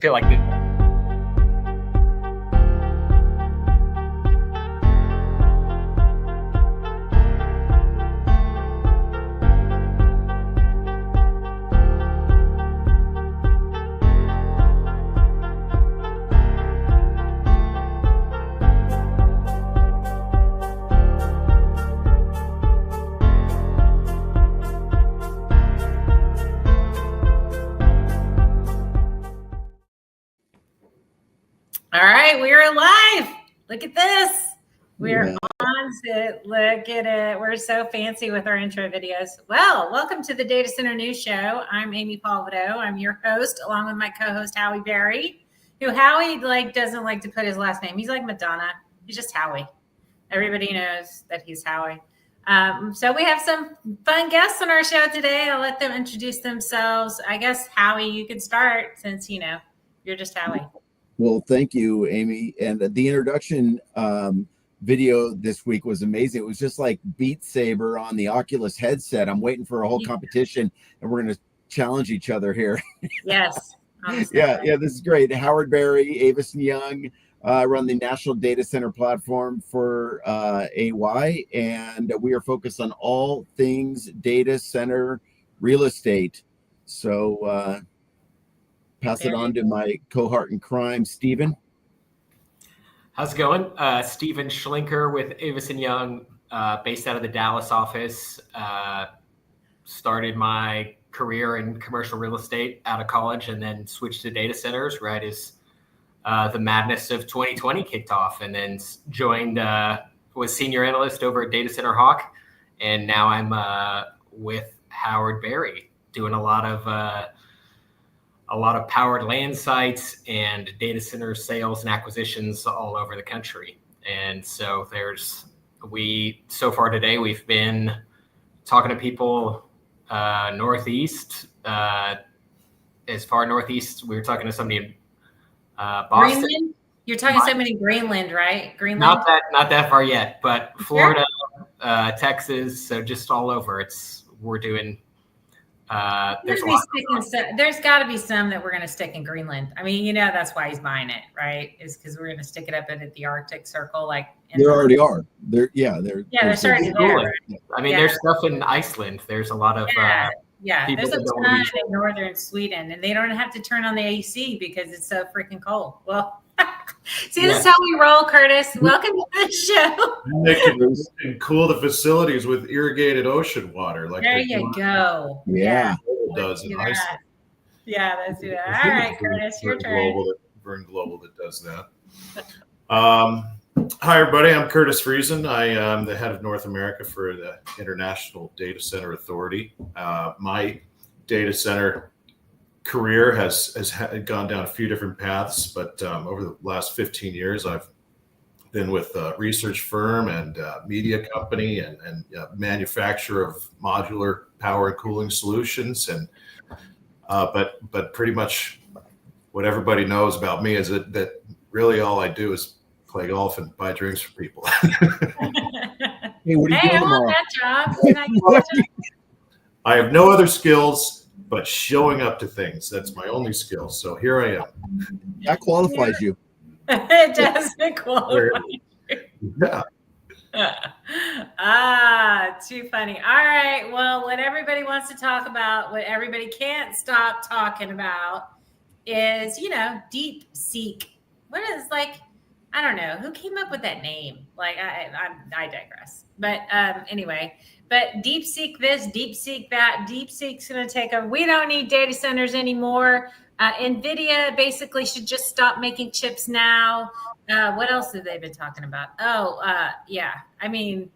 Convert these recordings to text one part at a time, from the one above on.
feel like it. All right, we're live. Look at this. We're on it. Look at it. We're so fancy with our intro videos. Well, welcome to the Data Center News Show. I'm Amy Palvido. I'm your host, along with my co-host Howie Berry, who Howie doesn't like to put his last name. He's like Madonna. He's just Howie. Everybody knows that he's Howie. So we have some fun guests on our show today. I'll let them introduce themselves. I guess Howie, you can start since you're just Howie. Well, thank you, Amy. And the introduction video this week was amazing. It was just like Beat Saber on the Oculus headset. I'm waiting for a whole competition, and we're going to challenge each other here. Yes. Yeah, this is great. Howard Berry, Avis and Young, run the National Data Center Platform for AY, and we are focused on all things data center real estate. So pass it on to my cohort in crime, Stephen. How's it going? Stephen Schlinker with Avis and Young, based out of the Dallas office. Started my career in commercial real estate out of college and then switched to data centers right as the madness of 2020 kicked off, and then joined, was senior analyst over at Data Center Hawk. And now I'm with Howard Berry doing a lot of powered land sites and data center sales and acquisitions all over the country. And so so far today, we've been talking to people northeast, as far northeast. We were talking to somebody in Boston. Greenland? You're talking to somebody in Greenland, right? Greenland? Not that far yet, but Florida, Texas, so just all over. We're doing. There's got to be some that we're going to stick in Greenland. I mean, that's why he's buying it, right? Is because we're going to stick it up at the Arctic Circle, like. There already are. They're starting there. Right? I mean, there's stuff in Iceland. There's a lot of there's a ton in northern Sweden, and they don't have to turn on the AC because it's so freaking cold. Well, see, this is how we roll, Curtis. Welcome to the show. They can cool the facilities with irrigated ocean water. There you go. Yeah. Does in Iceland. Yeah, let's do that. All right, Curtis, your turn. Vern Global that does that. Hi, everybody. I'm Curtis Friesen. I am the head of North America for the International Data Center Authority. My data center career has gone down a few different paths, but over the last 15 years, I've been with a research firm and media company and manufacturer of modular power and cooling solutions. And but pretty much what everybody knows about me is that really all I do is play golf and buy drinks for people. Hey, what are you doing tomorrow? That job. I have no other skills but showing up to things. That's my only skill. So here I am. That qualifies you. It doesn't qualify. Yeah. Too funny. All right. Well, what everybody wants to talk about, what everybody can't stop talking about is, Deepseek. What is I don't know who came up with that name. I digress. But anyway, but Deepseek this, Deepseek that. Deepseek's going to take over. We don't need data centers anymore. NVIDIA basically should just stop making chips now. What else have they been talking about? I mean,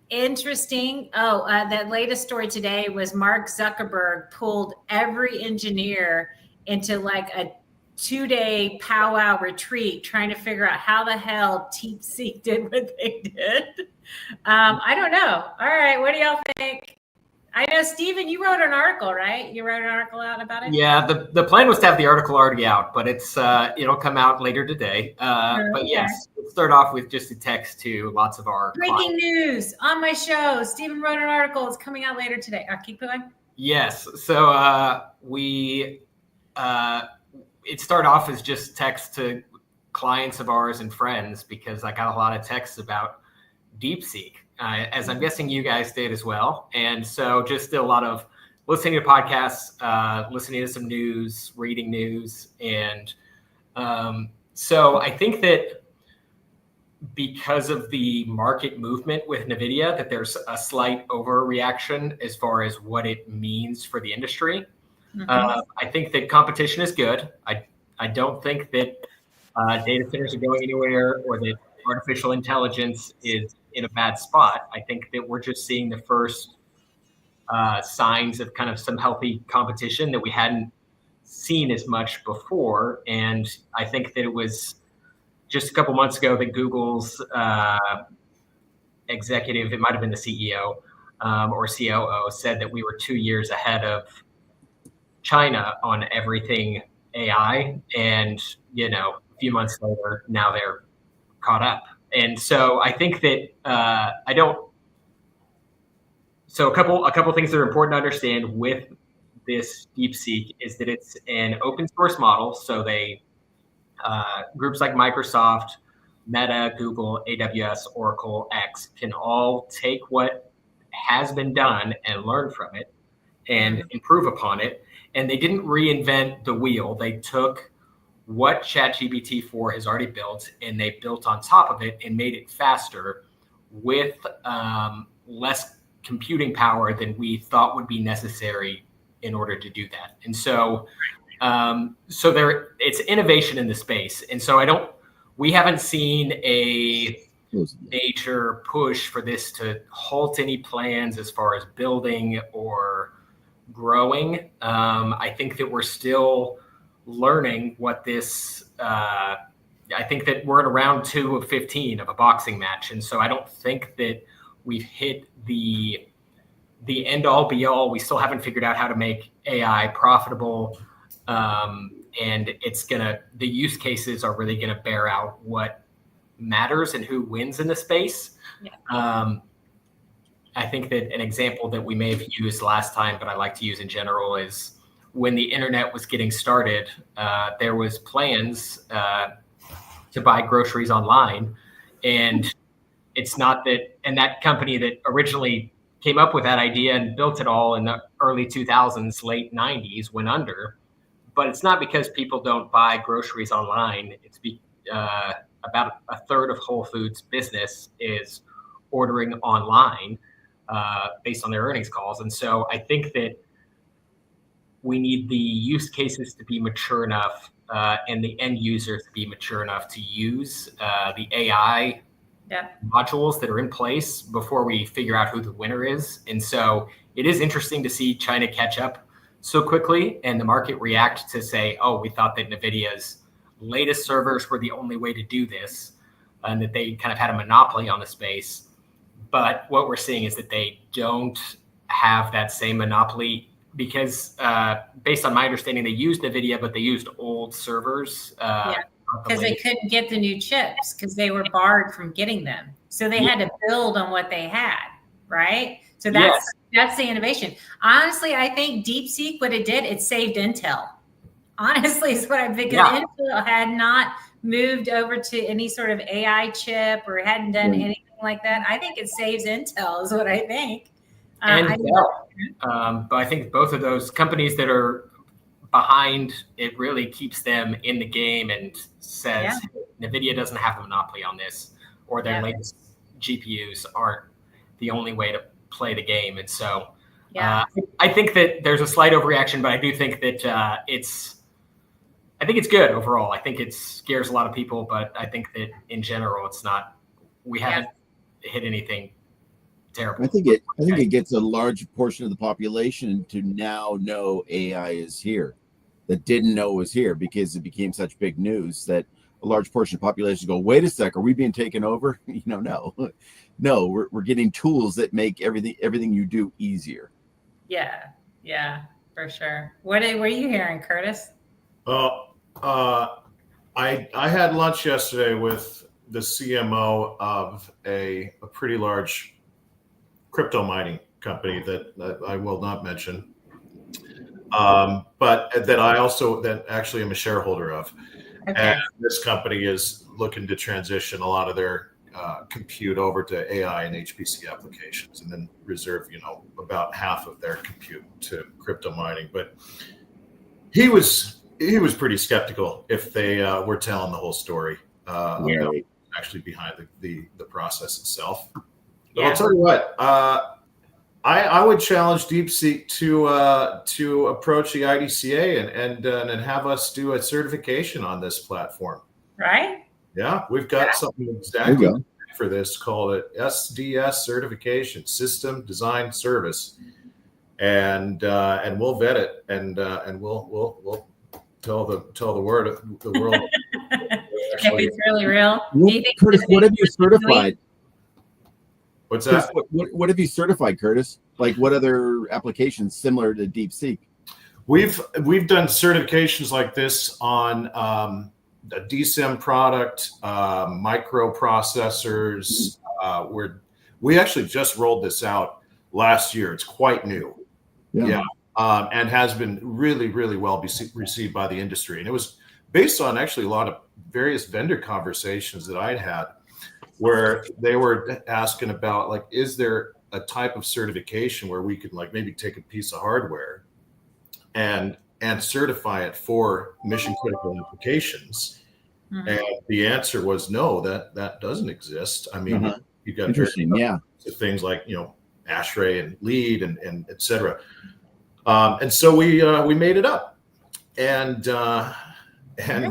interesting. That latest story today was Mark Zuckerberg pulled every engineer into a 2-day powwow retreat trying to figure out how the hell Deepseek did what they did. I don't know. All right. What do y'all think? I know, Stephen, you wrote an article, right? You wrote an article out about it? Yeah, the plan was to have the article already out, but it'll come out later today. But yes, we'll start off with just a text to lots of our breaking news on my show. Stephen wrote an article. It's coming out later today. Keep going. Yes. So it started off as just text to clients of ours and friends because I got a lot of texts about Deepseek, as I'm guessing you guys did as well. And so just did a lot of listening to podcasts, listening to some news, reading news. And so I think that because of the market movement with NVIDIA, that there's a slight overreaction as far as what it means for the industry. I think that competition is good. I don't think that data centers are going anywhere or that artificial intelligence is in a bad spot. I think that we're just seeing the first signs of kind of some healthy competition that we hadn't seen as much before. And I think that it was just a couple months ago that Google's executive, it might have been the CEO or COO, said that we were 2 years ahead of China on everything AI. And, a few months later, now they're caught up. And so I think that so a couple things that are important to understand with this DeepSeek is that it's an open source model. So they groups like Microsoft, Meta, Google, AWS, Oracle, X can all take what has been done and learn from it and improve upon it. And they didn't reinvent the wheel. They took what ChatGPT-4 has already built and they built on top of it and made it faster with less computing power than we thought would be necessary in order to do that. And so it's innovation in the space. And so we haven't seen a major push for this to halt any plans as far as building or growing. I think that we're still learning what this, I think that we're at round 2 of 15 of a boxing match. And so I don't think that we've hit the end all be all. We still haven't figured out how to make AI profitable. And the use cases are really going to bear out what matters and who wins in the space. Yeah. I think that an example that we may have used last time, but I like to use in general, is when the internet was getting started, there was plans to buy groceries online. And it's not that, and that company that originally came up with that idea and built it all in the early 2000s, late 90s, went under. But it's not because people don't buy groceries online. It's about a third of Whole Foods business is ordering online based on their earnings calls. And so I think that we need the use cases to be mature enough and the end users to be mature enough to use the AI modules that are in place before we figure out who the winner is. And so it is interesting to see China catch up so quickly and the market react to say, oh, we thought that NVIDIA's latest servers were the only way to do this and that they kind of had a monopoly on the space. But what we're seeing is that they don't have that same monopoly because based on my understanding, they used NVIDIA, but they used old servers. Because they couldn't get the new chips because they were barred from getting them. So they had to build on what they had, right? So that's the innovation. Honestly, I think DeepSeek, what it did, it saved Intel. Honestly, is what I think. Because Intel had not moved over to any sort of AI chip or hadn't done anything like that. I think it saves Intel is what I think. But I think both of those companies that are behind it really keeps them in the game and says NVIDIA doesn't have a monopoly on this, or their latest GPUs aren't the only way to play the game. And so I think that there's a slight overreaction, but I do think that I think it's good overall. I think it scares a lot of people, but I think that in general, it's not, we haven't hit anything terrible. I think it gets a large portion of the population to now know AI is here that didn't know it was here because it became such big news that a large portion of the population go, wait a sec, are we being taken over? No, we're getting tools that make everything you do easier. Yeah, for sure. What were you hearing, Curtis? I had lunch yesterday with the CMO of a pretty large crypto mining company that I will not mention. but that I also that actually am a shareholder of. Okay. And this company is looking to transition a lot of their compute over to AI and HPC applications, and then reserve, about half of their compute to crypto mining. But he was pretty skeptical if they were telling the whole story about actually behind the process itself. But I'll tell you what, I would challenge Deepseek to approach the IDCA and have us do a certification on this platform. Right? Yeah, we've got something exactly for this called it SDS certification, System Design Service, and we'll vet it and we'll tell the world. If it's really real. Curtis, what have you certified? What's that? What have you certified, Curtis? Like what other applications similar to Deepseek? We've done certifications like this on a DSIM product, microprocessors. We actually just rolled this out last year. It's quite new. Yeah. And has been really, really well received by the industry. And it was based on actually a lot of various vendor conversations that I'd had, where they were asking about, like, is there a type of certification where we could like maybe take a piece of hardware and certify it for mission critical applications? Mm-hmm. And the answer was no, that doesn't exist. I mean, you got things like, ASHRAE and LEED and et cetera. And so we made it up and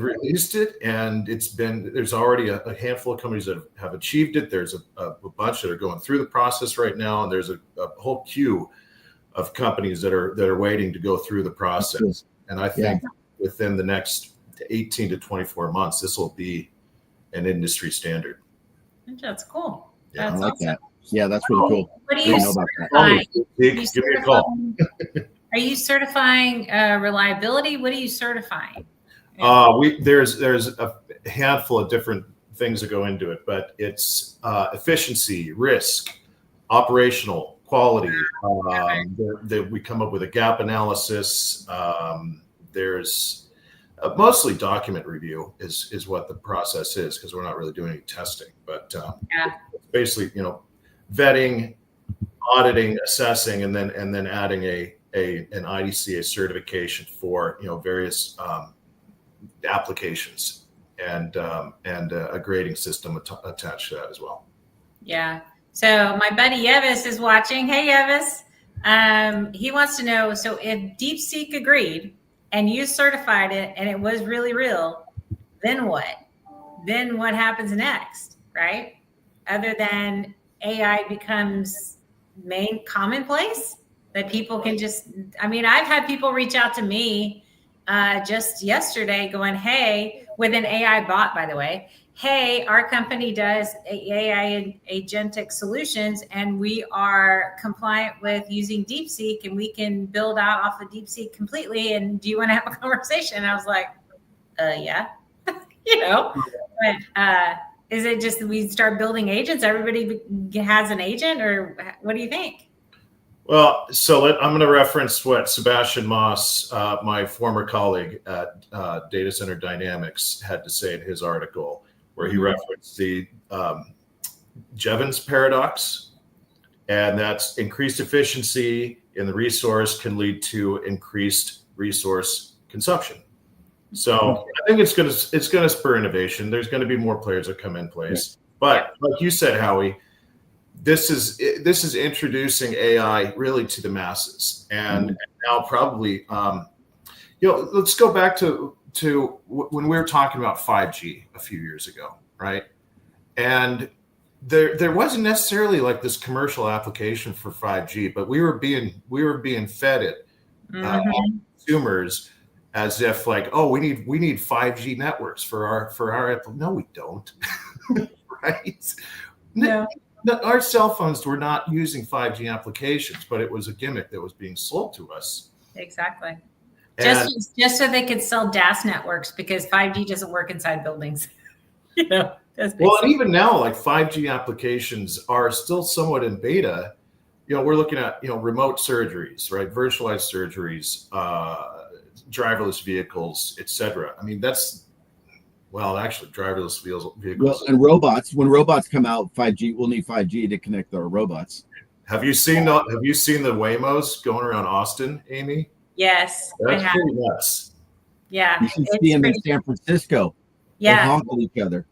released it, and there's already a handful of companies that have achieved it. There's a bunch that are going through the process right now, and there's a whole queue of companies that are waiting to go through the process. And I think within the next 18 to 24 months, this will be an industry standard. That's cool. Yeah, I like that. Yeah, that's really cool. What do you certify? Give me a call. Are you certifying reliability? What are you certifying? There's a handful of different things that go into it, but it's efficiency, risk, operational quality. We come up with a gap analysis. There's mostly document review is what the process is, because we're not really doing any testing. But basically, vetting, auditing, assessing, and then adding an IDCA certification for various applications and a grading system attached to that as well. Yeah. So my buddy Yevis is watching. Hey, Yevis. He wants to know, so if Deepseek agreed and you certified it and it was really real, then what? Then what happens next, right? Other than AI becomes commonplace that people can I've had people reach out to me just yesterday going, hey, with an AI bot, by the way, hey, our company does AI and agentic solutions, and we are compliant with using Deepseek, and we can build out off of Deepseek completely. And do you want to have a conversation? And I was like, yeah, but is it just that we start building agents? Everybody has an agent, or what do you think? Well, so I'm going to reference what Sebastian Moss, my former colleague at Data Center Dynamics, had to say in his article, where he referenced the Jevons paradox, and that's increased efficiency in the resource can lead to increased resource consumption. So I think it's going to spur innovation. There's going to be more players that come in place, but like you said, Howie, this is introducing AI really to the masses, and now probably let's go back to when we were talking about 5G a few years ago, right? And there wasn't necessarily like this commercial application for 5G, but we were being fed it consumers as if like, oh, we need 5G networks for our Apple. No, we don't. Right? No. Our cell phones were not using 5G applications, but it was a gimmick that was being sold to us. Exactly. Just so they could sell DAS networks, because 5G doesn't work inside buildings. And even now, like 5G applications are still somewhat in beta, we're looking at, remote surgeries, right? Virtualized surgeries, driverless vehicles, etc. I mean, actually driverless vehicles. Well, and robots, when robots come out, 5G, we'll need 5G to connect our robots. Have you seen the Waymos going around Austin, Amy? Yes. That's pretty nuts. Yeah. You should see them in San Francisco. Yeah. They honk at each other.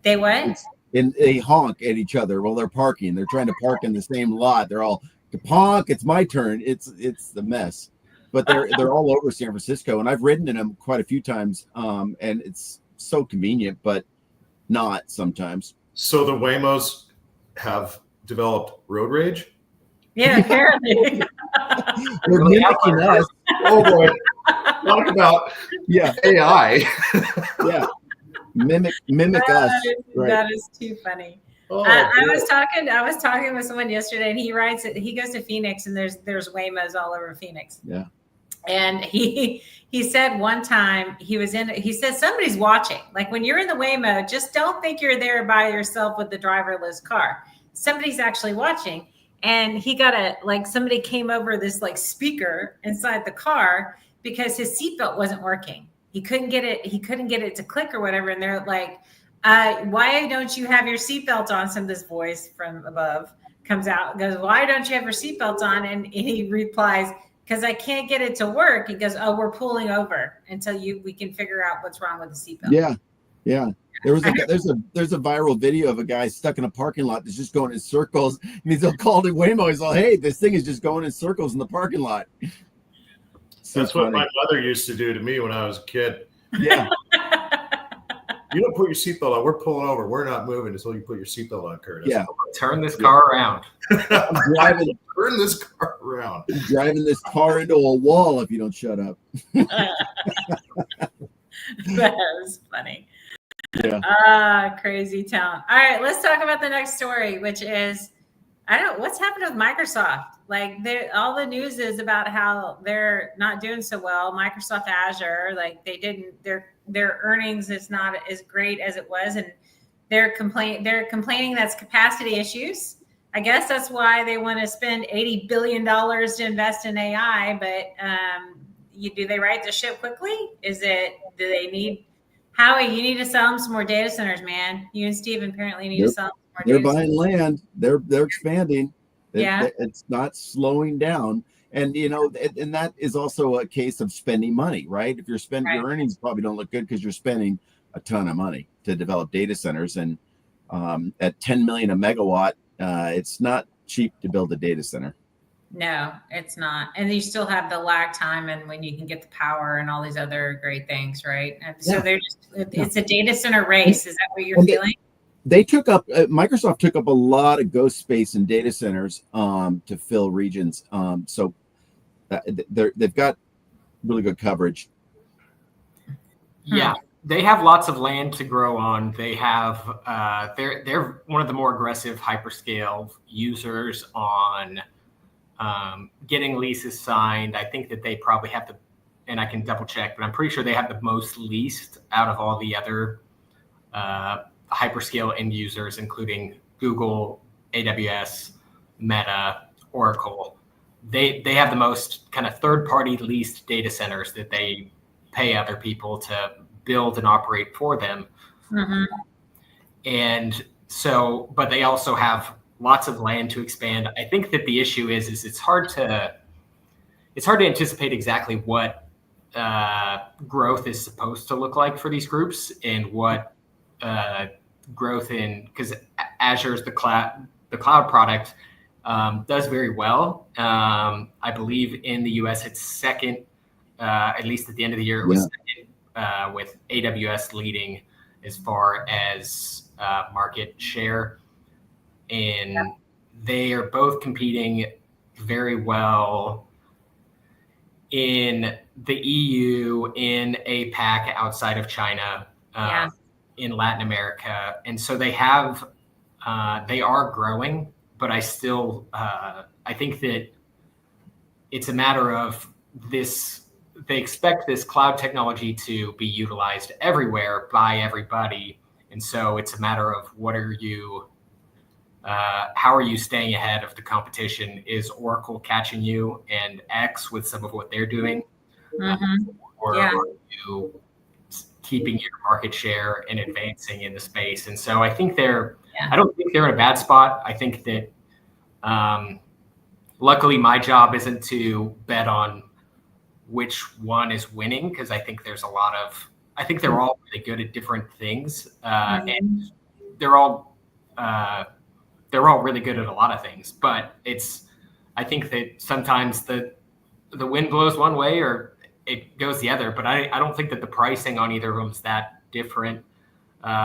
They what? They honk at each other while they're parking. They're trying to park in the same lot. They're all honk, it's my turn. It's the mess. But they're all over San Francisco, and I've ridden in them quite a few times. And it's so convenient, but not sometimes. So the Waymos have developed road rage? Yeah, apparently. They're mimicking us. Oh boy. Talk about AI. Yeah. Mimic us. Right. That is too funny. Oh, I was talking with someone yesterday, and he writes that he goes to Phoenix, and there's Waymos all over Phoenix. Yeah. And he said one time he said somebody's watching. Like when you're in the Waymo, just don't think you're there by yourself with the driverless car. Somebody's actually watching. And he got somebody came over this like speaker inside the car because his seatbelt wasn't working. He couldn't get it to click or whatever. And they're like, why don't you have your seatbelt on? Some of this voice from above comes out and goes, why don't you have your seatbelt on? And he replies, because I can't get it to work. He goes, oh, we're pulling over until we can figure out what's wrong with the seatbelt. Yeah. Yeah. There's a viral video of a guy stuck in a parking lot that's just going in circles. And he's all called it Waymo. He's all, hey, this thing is just going in circles in the parking lot. That's what my mother used to do to me when I was a kid. Yeah. You don't put your seatbelt on. We're pulling over. We're not moving until you put your seatbelt on, Curtis. Yeah. Turn this car around. Turn this car around. I'm driving this car into a wall if you don't shut up. That was funny. Yeah. Crazy town. All right, let's talk about the next story, which is, I don't know what's happened with Microsoft. Like all the news is about how they're not doing so well. Microsoft Azure, like their earnings is not as great as it was, and they're complaining that's capacity issues. I guess that's why they want to spend $80 billion to invest in AI. But do they right the ship quickly? Do they need Howie? You need to sell them some more data centers, man. You and Steven apparently need to sell them more. They're buying land. They're expanding. Yeah, it's not slowing down. And and that is also a case of spending money, right? If you're spending, your earnings probably don't look good because you're spending a ton of money to develop data centers. And at 10 million a megawatt, it's not cheap to build a data center. No, it's not. And you still have the lag time and when you can get the power and all these other great things, right? And so it's a data center race. Is that what you're feeling? They took up, Microsoft took up a lot of ghost space in data centers to fill regions. So they've got really good coverage. Yeah, they have lots of land to grow on. They have, they're one of the more aggressive hyperscale users on getting leases signed. I think that they probably have and I can double check, but I'm pretty sure they have the most leased out of all the other hyperscale end users, including Google, AWS, Meta, Oracle. They have the most kind of third-party leased data centers that they pay other people to build and operate for them. Mm-hmm. And so, but they also have lots of land to expand. I think that the issue is it's hard to anticipate exactly what growth is supposed to look like for these groups and what growth in, because Azure's the cloud product does very well. I believe in the US it's second, at least at the end of the year it was second, with AWS leading as far as market share. And they are both competing very well in the EU, in APAC outside of China, in Latin America. And so they are growing, but I still, I think that it's a matter of this, they expect this cloud technology to be utilized everywhere by everybody. And so it's a matter of what are you how are you staying ahead of the competition? Is Oracle catching you and X with some of what they're doing? Or Yeah. are you keeping your market share and advancing in the space? And so I think I don't think they're in a bad spot. I think that luckily my job isn't to bet on which one is winning, because I think there's I think they're all really good at different things. And they're all really good at a lot of things, but I think that sometimes the wind blows one way or it goes the other, but I don't think that the pricing on either of them is that different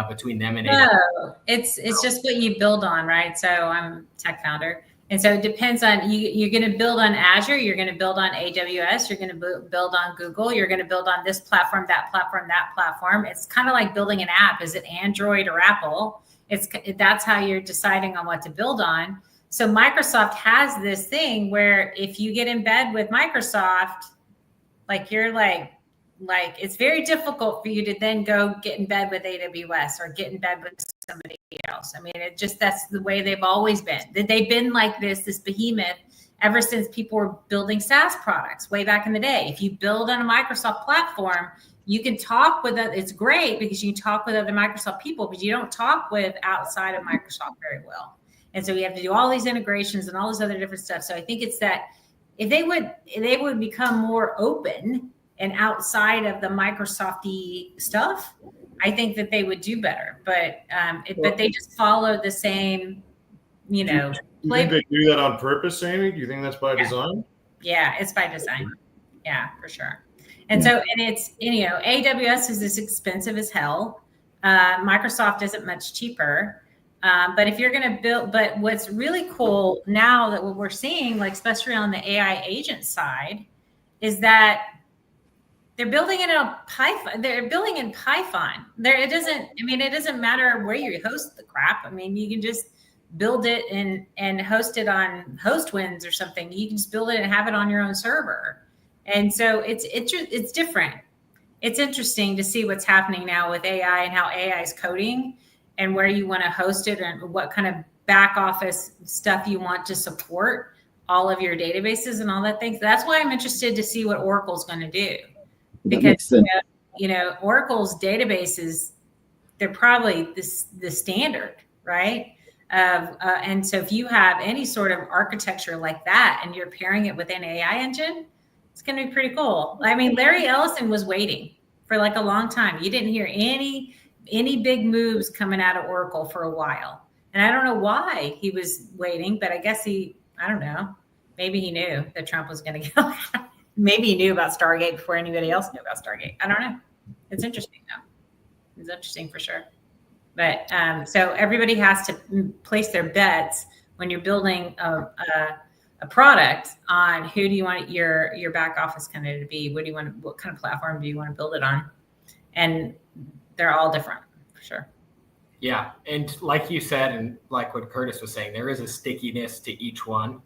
between them and AWS. No, it's just what you build on, right? So I'm a tech founder. And so it depends on you're going to build on Azure, you're going to build on AWS, you're going to build on Google, you're going to build on this platform, that platform, that platform. It's kind of like building an app. Is it Android or Apple? That's how you're deciding on what to build on. So Microsoft has this thing where if you get in bed with Microsoft, you're like it's very difficult for you to then go get in bed with AWS or get in bed with somebody else. I mean, that's the way they've always been. They've been like this behemoth ever since people were building SaaS products way back in the day. If you build on a Microsoft platform, you can talk with it's great because you can talk with other Microsoft people, but you don't talk with outside of Microsoft very well. And so you have to do all these integrations and all this other different stuff. So I think it's that if they would become more open and outside of the Microsoft-y stuff, I think that they would do better. But but they just follow the same, Do you think they do that on purpose, Amy? Do you think that's by design? Yeah, it's by design. Yeah, for sure. And so, and it's, AWS is as expensive as hell. Microsoft isn't much cheaper. But if you're going to build, but what's really cool now that what we're seeing, especially on the AI agent side, is that they're building it in Python. They're building in Python. It doesn't matter where you host the crap. I mean, you can just build it and host it on Hostwinds or something. You can just build it and have it on your own server. And so it's different. It's interesting to see what's happening now with AI and how AI is coding and where you want to host it and what kind of back office stuff you want to support all of your databases and all that things. That's why I'm interested to see what Oracle's going to do. Because Oracle's databases, they're probably the standard, right? And so if you have any sort of architecture like that and you're pairing it with an AI engine, it's going to be pretty cool. I mean, Larry Ellison was waiting for a long time. You didn't hear any big moves coming out of Oracle for a while. And I don't know why he was waiting, but I guess I don't know. Maybe he knew that Trump was going to go. Maybe he knew about Stargate before anybody else knew about Stargate. I don't know. It's interesting though. It's interesting for sure. But so everybody has to place their bets when you're building a product on who do you want your back office kind of to be? What kind of platform do you want to build it on? And they're all different for sure. Yeah. And like you said, and like what Curtis was saying, there is a stickiness to each one.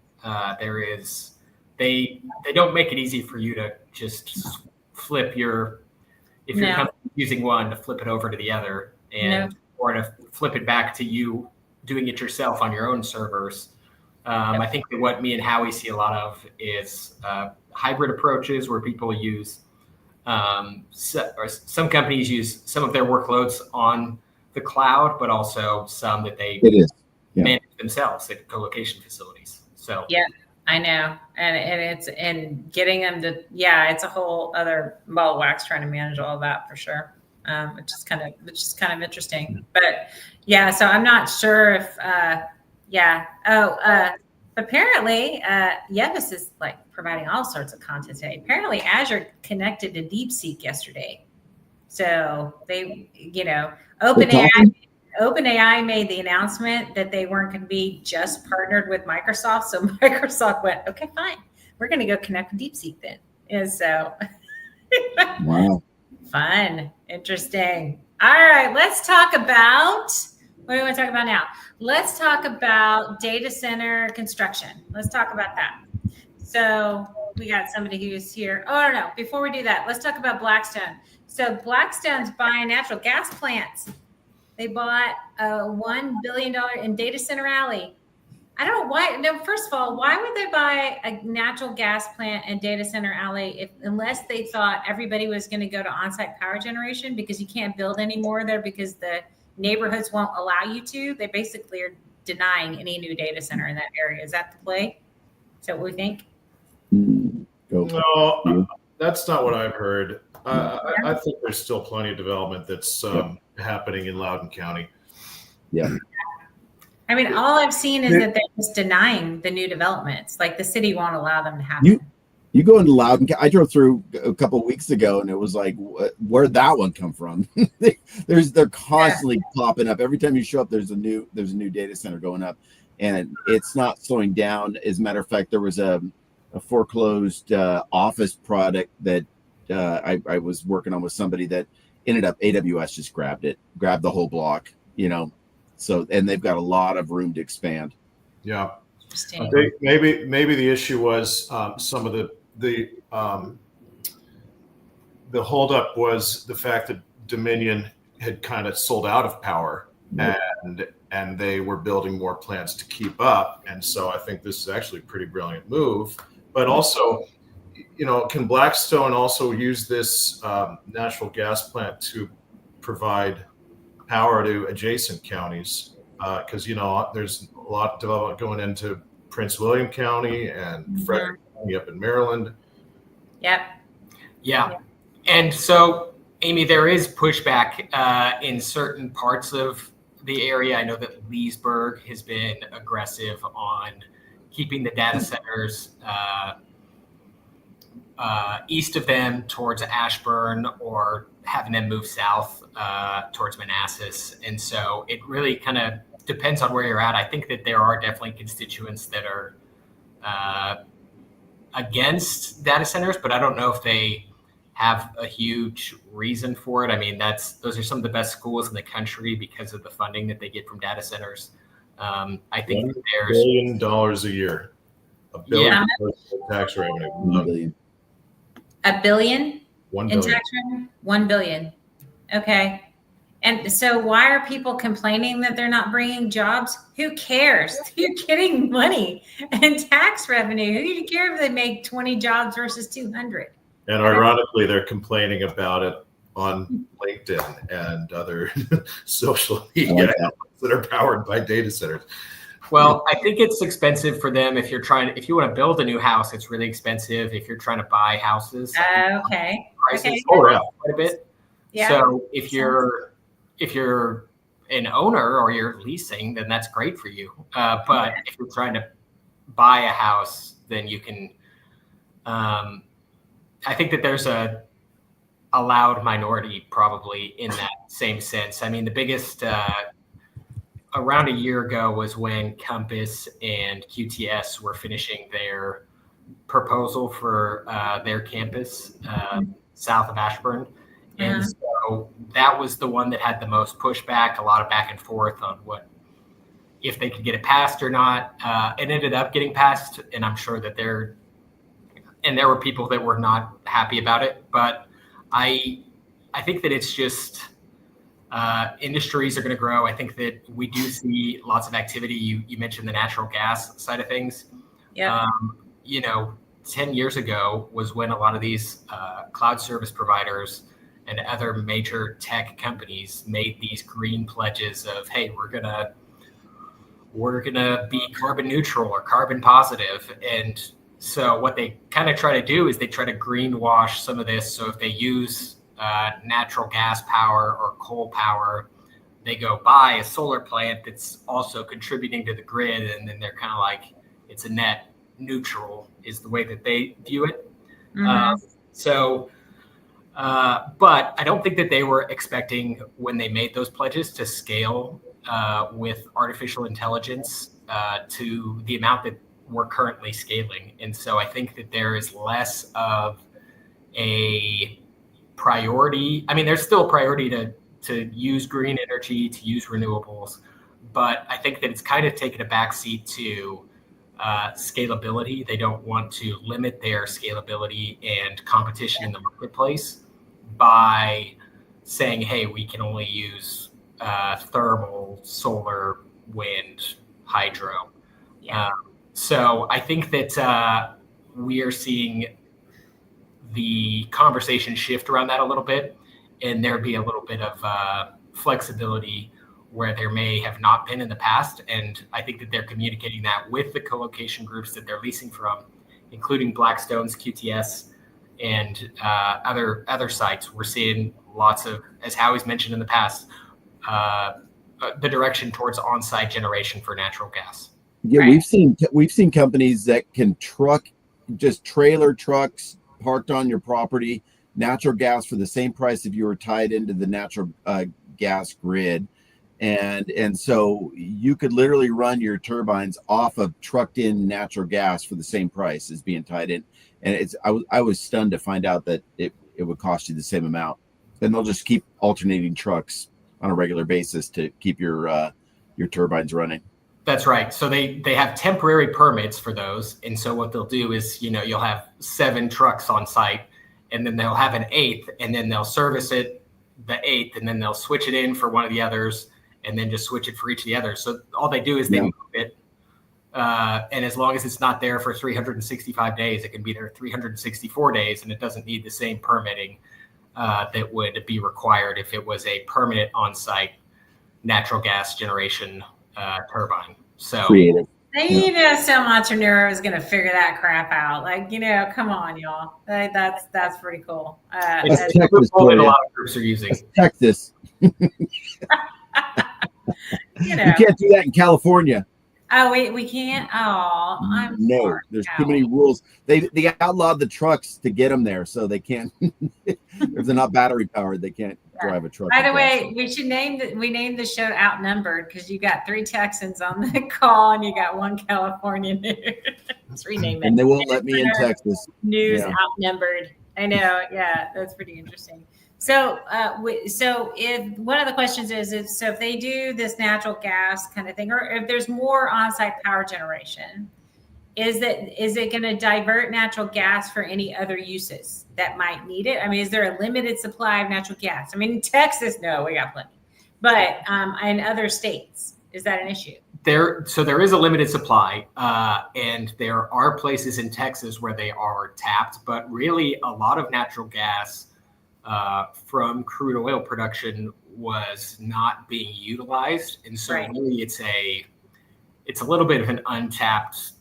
They don't make it easy for you to just flip if you're using one, to flip it over to the other or to flip it back to you doing it yourself on your own servers. I think that what me and Howie see a lot of is hybrid approaches where people use or some companies use some of their workloads on the cloud, but also some that they manage themselves at co-location facilities. So yeah, I know, and getting them to it's a whole other ball of wax trying to manage all of that for sure, which is kind of interesting. But so I'm not sure if apparently Yevis is providing all sorts of content today. Apparently Azure connected to Deepseek yesterday, so they OpenAI made the announcement that they weren't going to be just partnered with Microsoft. So Microsoft went, okay, fine. We're going to go connect with DeepSeek then. And so wow. Fun. Interesting. All right. Let's talk about, what do we want to talk about now? Let's talk about data center construction. Let's talk about that. So we got somebody who's here. Oh, no. Before we do that, let's talk about Blackstone. So Blackstone's buying natural gas plants. They bought a $1 billion in Data Center Alley. I don't know why. No, first of all, why would they buy a natural gas plant and Data Center Alley unless they thought everybody was going to go to on-site power generation, because you can't build anymore there because the neighborhoods won't allow you to? They basically are denying any new data center in that area. Is that the play? Is that what we think? No, that's not what I've heard. I think there's still plenty of development that's happening in Loudoun County. Yeah. I mean, all I've seen is that they're just denying the new developments. Like the city won't allow them to happen. You go into Loudoun. I drove through a couple of weeks ago, and it was like, where'd that one come from? They're constantly popping up. Every time you show up, there's a new data center going up, and it's not slowing down. As a matter of fact, there was a foreclosed office product that I was working on with somebody that ended up AWS just grabbed the whole block. So, and they've got a lot of room to expand. Yeah. Maybe the issue was some of the holdup was the fact that Dominion had kind of sold out of power, and they were building more plants to keep up. And so I think this is actually a pretty brilliant move. But also, can Blackstone also use this natural gas plant to provide power to adjacent counties? Because there's a lot of development going into Prince William County and Frederick County up in Maryland. Yep. Yeah. And so, Amy, there is pushback in certain parts of the area. I know that Leesburg has been aggressive on keeping the data centers east of them towards Ashburn, or having them move south towards Manassas. And so it really kind of depends on where you're at. I think that there are definitely constituents that are against data centers, but I don't know if they have a huge reason for it. I mean, those are some of the best schools in the country because of the funding that they get from data centers. I think that there's $1 billion a year, $1 billion tax revenue. $1 billion. $1 billion $1 in billion. tax revenue? $1 billion. Okay. And so why are people complaining that they're not bringing jobs? Who cares? You're getting money and tax revenue. Who do you care if they make 20 jobs versus 200? And ironically, they're complaining about it on LinkedIn and other social media that are powered by data centers. Well, I think it's expensive for them. If you want to build a new house, it's really expensive. If you're trying to buy houses, Okay. prices go up quite a bit. Yeah. So if you're an owner or you're leasing, then that's great for you. But if you're trying to buy a house, then you can. I think that there's a loud minority probably in that same sense. I mean, the biggest around a year ago was when Compass and QTS were finishing their proposal for their campus south of Ashburn. And so that was the one that had the most pushback, a lot of back and forth on if they could get it passed or not. It ended up getting passed, and I'm sure that there were people that were not happy about it. But I think that it's just industries are going to grow. I think that we do see lots of activity. You mentioned the natural gas side of things. Yeah. 10 years ago was when a lot of these cloud service providers and other major tech companies made these green pledges of, hey, we're gonna be carbon neutral or carbon positive. And so what they kind of try to do is they try to greenwash some of this. So if they use natural gas power or coal power, they go buy a solar plant that's also contributing to the grid, and then they're kind of like, it's a net neutral is the way that they view it. But I don't think that they were expecting, when they made those pledges, to scale with artificial intelligence to the amount that we're currently scaling. And so I think that there is less of a priority. I mean, there's still a priority to use green energy, to use renewables, but I think that it's kind of taken a backseat to scalability. They don't want to limit their scalability and competition in the marketplace by saying, hey, we can only use thermal, solar, wind, hydro. Yeah. So I think that we are seeing the conversation shift around that a little bit, and there be a little bit of flexibility where there may have not been in the past. And I think that they're communicating that with the co-location groups that they're leasing from, including Blackstone's QTS and other sites. We're seeing lots of, as Howie's mentioned in the past, the direction towards on-site generation for natural gas. Yeah, Right. we've seen companies that can just trailer trucks parked on your property, natural gas for the same price if you were tied into the natural gas grid, and so you could literally run your turbines off of trucked in natural gas for the same price as being tied in. And I was stunned to find out that it would cost you the same amount. Then they'll just keep alternating trucks on a regular basis to keep your turbines running. That's right. So they have temporary permits for those. And so what they'll do is, you'll have 7 trucks on site, and then they'll have an 8th, and then they'll service it the 8th, and then they'll switch it in for one of the others, and then just switch it for each of the others. So all they do is they move it. And as long as it's not there for 365 days, it can be there 364 days, and it doesn't need the same permitting that would be required if it was a permanent on-site natural gas generation turbine. So Creative. Some entrepreneur is going to figure that crap out. Come on, y'all. That's pretty cool. It's a Texas, a lot of groups are using. It's Texas. You can't do that in California. Oh, we can't. Oh, I'm no. sorry. There's too many rules. They outlawed the trucks to get them there, so they can't. If they're not battery powered, they can't drive a truck. By the way, we should name the show Outnumbered, because you got 3 Texans on the call and you got 1 Californian. Let's rename it. And they won't let me in Texas. News Outnumbered. I know. Yeah, that's pretty interesting. So, if one of the questions is if they do this natural gas kind of thing, or if there's more on-site power generation, is it going to divert natural gas for any other uses that might need it? I mean, is there a limited supply of natural gas? I mean, in Texas, no, we got plenty, but in other states, is that an issue? There is a limited supply, and there are places in Texas where they are tapped, but really a lot of natural gas from crude oil production was not being utilized, and so really it's a little bit of an untapped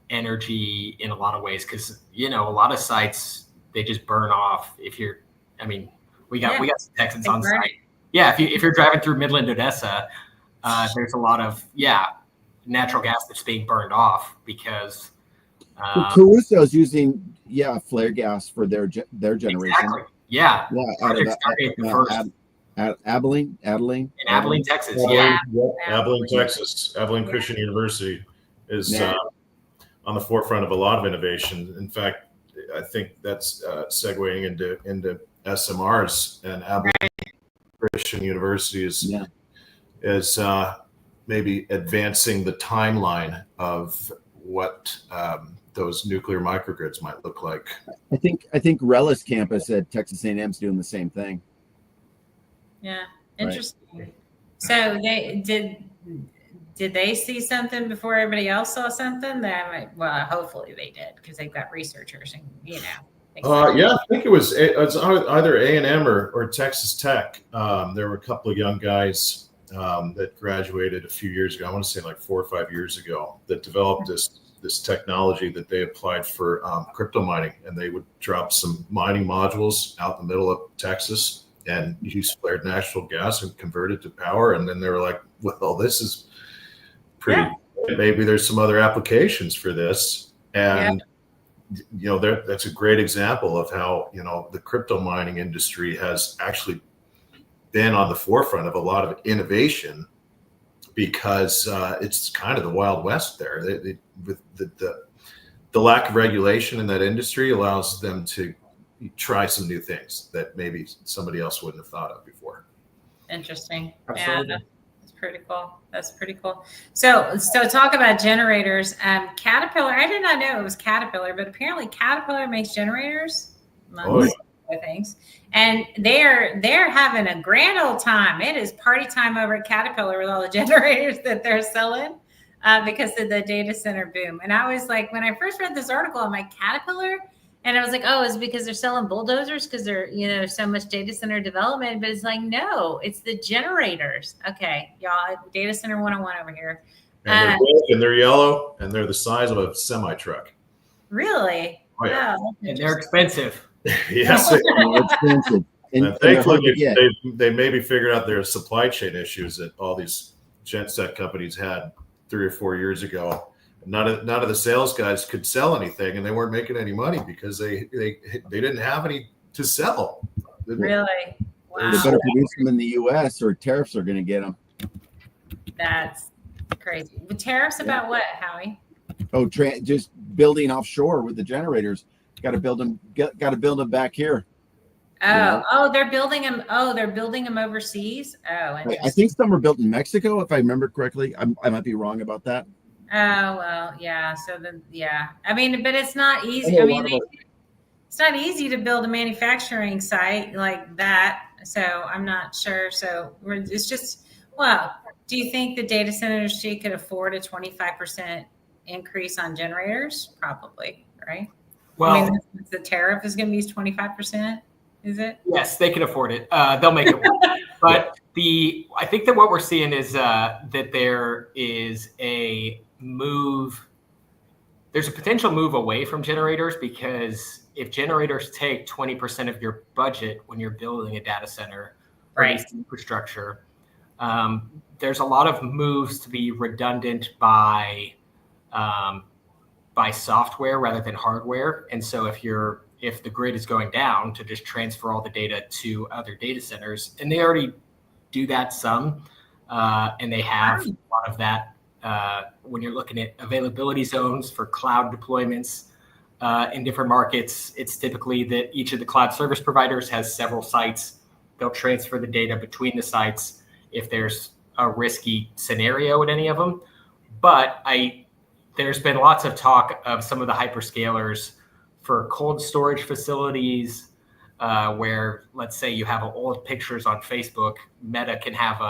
energy in a lot of ways, because a lot of sites, they just burn off. We got some Texans on site. Yeah, if you're driving through Midland, Odessa, there's a lot of natural gas that's being burned off because Caruso's using flare gas for their generation. Exactly. Yeah. Abilene, in Abilene, Texas. Abilene, Texas. Abilene Christian University is on the forefront of a lot of innovation. In fact, I think that's segueing into SMRs, and Abilene Christian University is maybe advancing the timeline of what those nuclear microgrids might look like. I think Relish campus at Texas A&M is doing the same thing. Yeah, interesting. Right. So did they see something before everybody else saw something? Hopefully they did, because they've got researchers and I think it was either A&M or Texas Tech. There were a couple of young guys that graduated a few years ago. I want to say like 4 or 5 years ago, that developed this technology that they applied for crypto mining, and they would drop some mining modules out in the middle of Texas and use flared natural gas and convert it to power. And then they were like, well, this is pretty, maybe there's some other applications for this. And, that's a great example of how, the crypto mining industry has actually been on the forefront of a lot of innovation, because it's kind of the Wild West there. With the lack of regulation in that industry allows them to try some new things that maybe somebody else wouldn't have thought of before. Interesting. Absolutely. Yeah, that's pretty cool. So talk about generators. Caterpillar, I did not know it was Caterpillar, but apparently Caterpillar makes generators. things, and they're having a grand old time. It is party time over at Caterpillar with all the generators that they're selling because of the data center boom. And I was like, when I first read this article, I'm like, Caterpillar. And I was like, oh, it's because they're selling bulldozers because they're, there's so much data center development. But it's like, no, it's the generators. Okay, y'all, data center 101 over here. And they're black and they're yellow and they're the size of a semi truck. Really? Oh, yeah. Oh, And they're expensive. Yes. They're expensive. And thankfully, they maybe figured out their supply chain issues that all these genset companies had 3 or 4 years ago. None of the sales guys could sell anything, and they weren't making any money because they didn't have any to sell. Really? Wow. They better produce them in the U.S. or tariffs are going to get them. That's crazy. The tariffs about what, Howie? Oh, just building offshore with the generators. Got to build them. Got to build them back here. Oh, they're building them. Oh, they're building them overseas. Oh, I think some are built in Mexico, if I remember correctly. I might be wrong about that. Oh, well, yeah. So then, yeah. I mean, but it's not easy. I mean, it's not easy to build a manufacturing site like that. So I'm not sure. So it's just, well, do you think the data center industry could afford a 25% increase on generators? Probably, right? Well, I mean, the tariff is going to be 25%. Is it? Yes, they can afford it. They'll make it work. But I think that what we're seeing is that there is a move. There's a potential move away from generators, because if generators take 20% of your budget when you're building a data center or Right. infrastructure, there's a lot of moves to be redundant by software rather than hardware. And so if the grid is going down, to just transfer all the data to other data centers, and they already do that some, and they have a lot of that when you're looking at availability zones for cloud deployments in different markets. It's typically that each of the cloud service providers has several sites. They'll transfer the data between the sites if there's a risky scenario at any of them. But there's been lots of talk of some of the hyperscalers for cold storage facilities, where, let's say you have old pictures on Facebook, Meta can have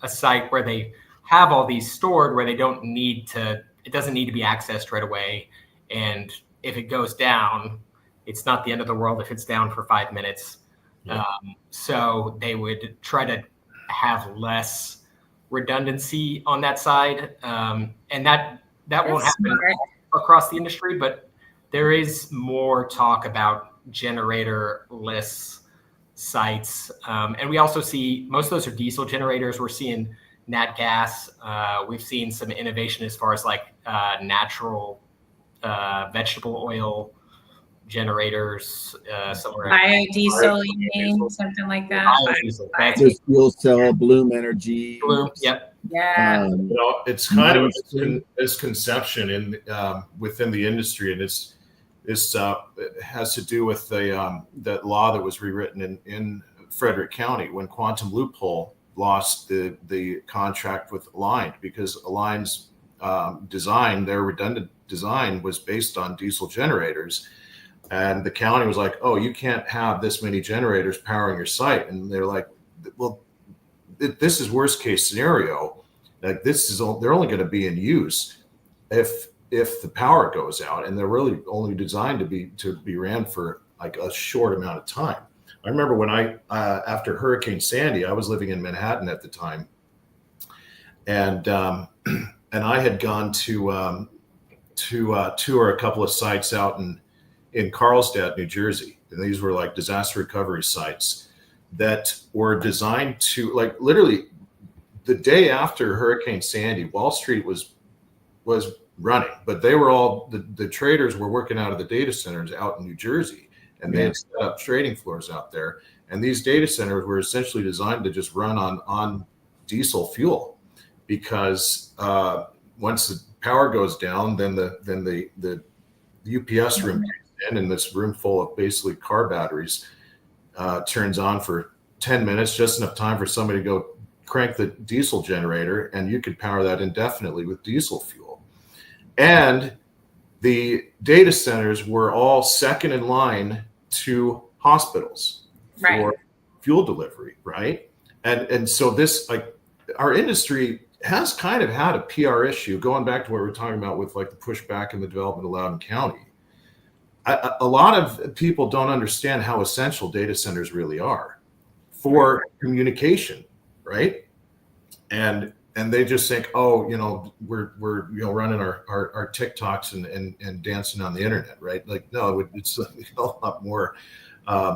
a site where they have all these stored, where it doesn't need to be accessed right away. And if it goes down, it's not the end of the world if it's down for 5 minutes. Yeah. So they would try to have less redundancy on that side. And that won't happen across the industry, but there is more talk about generator-less sites. And we also see most of those are diesel generators. We're seeing nat gas. We've seen some innovation as far as natural vegetable oil generators. Biodiesel, you mean? Something like that? Biodiesel. There's fuel cell, Bloom Energy. Bloom, yep. Yeah. It's kind of a misconception within the industry, and it has to do with that law that was rewritten in Frederick County when Quantum Loophole lost the contract with Aligned, because Aligned's design, their redundant design, was based on diesel generators. And the county was like, oh, you can't have this many generators powering your site. And they're like, well, this is worst case scenario. Like, they're only going to be in use if the power goes out, and they're really only designed to be ran for like a short amount of time. I remember when after Hurricane Sandy, I was living in Manhattan at the time, and I had gone to tour a couple of sites out in Carlsbad, New Jersey, and these were like disaster recovery sites that were designed to, like, literally the day after Hurricane Sandy, Wall Street was running, but they were all the traders were working out of the data centers out in New Jersey, and they had set up trading floors out there. And these data centers were essentially designed to just run on diesel fuel, because once the power goes down, then the UPS room kicks in, and this room full of basically car batteries turns on for 10 minutes, just enough time for somebody to go crank the diesel generator, and you could power that indefinitely with diesel fuel. And the data centers were all second in line to hospitals for Right. fuel delivery, right? And so this, like, our industry has kind of had a PR issue, going back to what we were talking about with like the pushback and the development of Loudoun County. A lot of people don't understand how essential data centers really are for communication, right? And they just think, oh, we're running our TikToks and dancing on the internet, right? Like, no, it's a lot more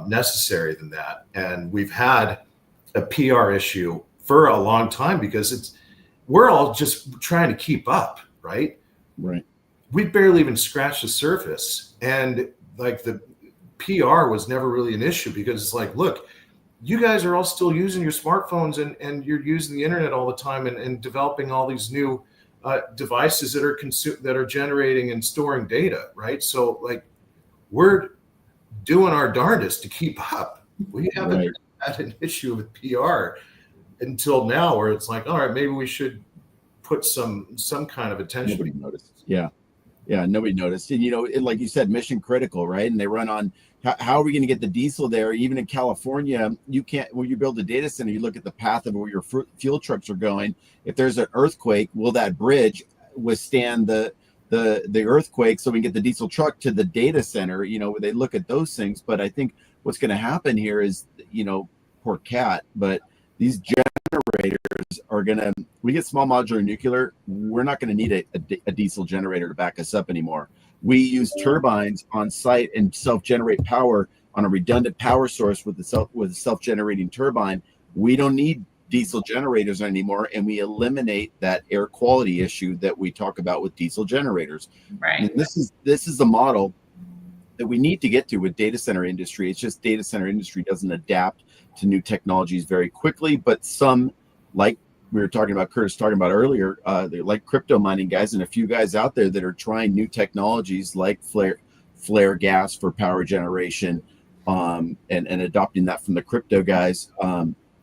necessary than that. And we've had a PR issue for a long time because we're all just trying to keep up, right? Right. We barely even scratched the surface. And like the PR was never really an issue because it's like, look, you guys are all still using your smartphones and you're using the internet all the time and developing all these new devices that are generating and storing data, right? So like, we're doing our darndest to keep up. We haven't had an issue with PR until now, where it's like, all right, maybe we should put some kind of attention. Nobody noticed. Yeah, nobody noticed. And like you said, mission critical, right? And they run on. How are we going to get the diesel there? Even in California, you can't. When you build a data center, you look at the path of where your fuel trucks are going. If there's an earthquake, will that bridge withstand the earthquake so we can get the diesel truck to the data center? They look at those things. But I think what's going to happen here is, poor cat, but these generators are going to, we get small modular nuclear, we're not going to need a diesel generator to back us up anymore. We use turbines on site and self-generate power on a redundant power source with a self-generating turbine. We don't need diesel generators anymore, and we eliminate that air quality issue that we talk about with diesel generators. Right. And this is the model that we need to get to with data center industry. It's just data center industry doesn't adapt to new technologies very quickly, but some, like we were talking about, Curtis talking about earlier, they're like crypto mining guys and a few guys out there that are trying new technologies like flare gas for power generation, and adopting that from the crypto guys.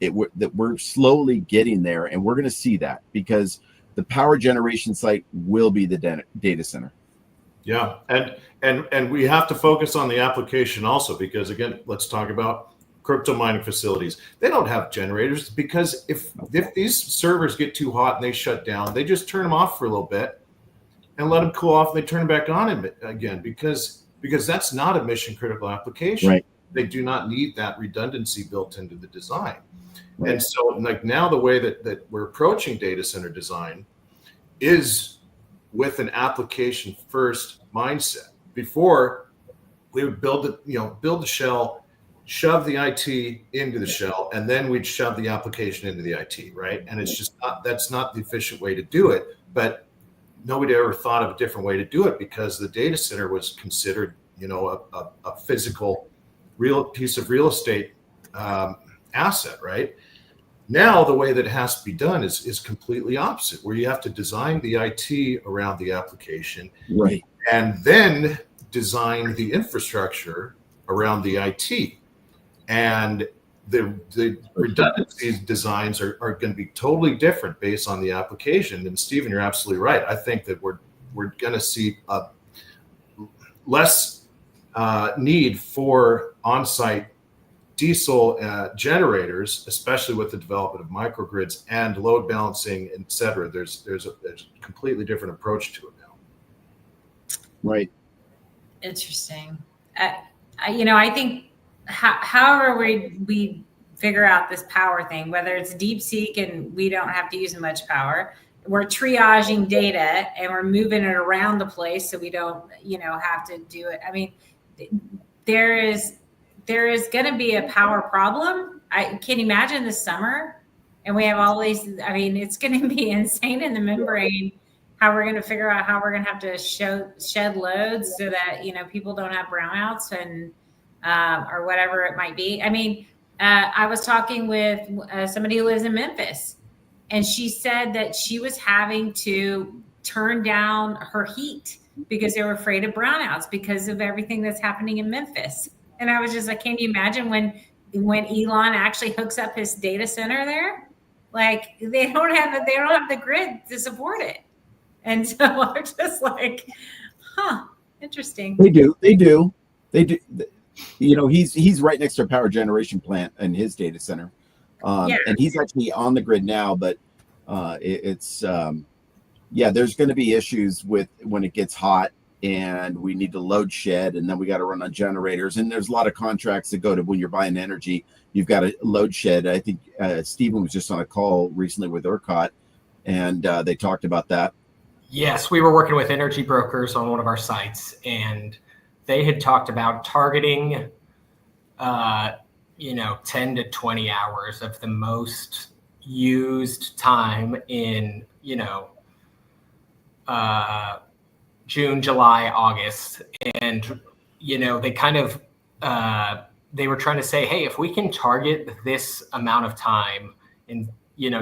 That we're slowly getting there, and we're going to see that because the power generation site will be the data center. Yeah, and we have to focus on the application also, because again, let's talk about crypto mining facilities. They don't have generators because if these servers get too hot and they shut down, they just turn them off for a little bit and let them cool off, and they turn them back on again because that's not a mission critical application. Right. They do not need that redundancy built into the design. Right. And so like now the way that we're approaching data center design is with an application first mindset. Before, we would build the shell, shove the IT into the shell, and then we'd shove the application into the IT, right? And it's just that's not the efficient way to do it. But nobody ever thought of a different way to do it because the data center was considered, a physical real piece of real estate asset, right? Now the way that it has to be done is completely opposite, where you have to design the IT around the application, right, and then design the infrastructure around the IT. And the redundancy designs are going to be totally different based on the application. And Stephen, you're absolutely right. I think that we're going to see a less need for on-site diesel generators, especially with the development of microgrids and load balancing, et cetera. There's a completely different approach to it now. Right. Interesting. I think however we figure out this power thing, whether it's Deepseek and we don't have to use much power, we're triaging data and we're moving it around the place so we don't, have to do it. I mean, there is going to be a power problem. I can imagine this summer, and we have all these. I mean, it's going to be insane in the membrane how we're going to figure out how we're going to have to shed loads so that people don't have brownouts and or whatever it might be. I mean, I was talking with somebody who lives in Memphis, and she said that she was having to turn down her heat because they were afraid of brownouts because of everything that's happening in Memphis. And I was just like, can you imagine when Elon actually hooks up his data center there? Like they don't have the grid to support it. And so I'm just like, interesting. They do. he's right next to a power generation plant in his data center, and he's actually on the grid now. But there's going to be issues with when it gets hot, and we need to load shed, and then we got to run on generators. And there's a lot of contracts that go to when you're buying energy, you've got to load shed. I think Stephen was just on a call recently with ERCOT, and they talked about that. Yes, we were working with energy brokers on one of our sites, and they had talked about targeting, 10 to 20 hours of the most used time in, June, July, August. And, they kind of, they were trying to say, hey, if we can target this amount of time and,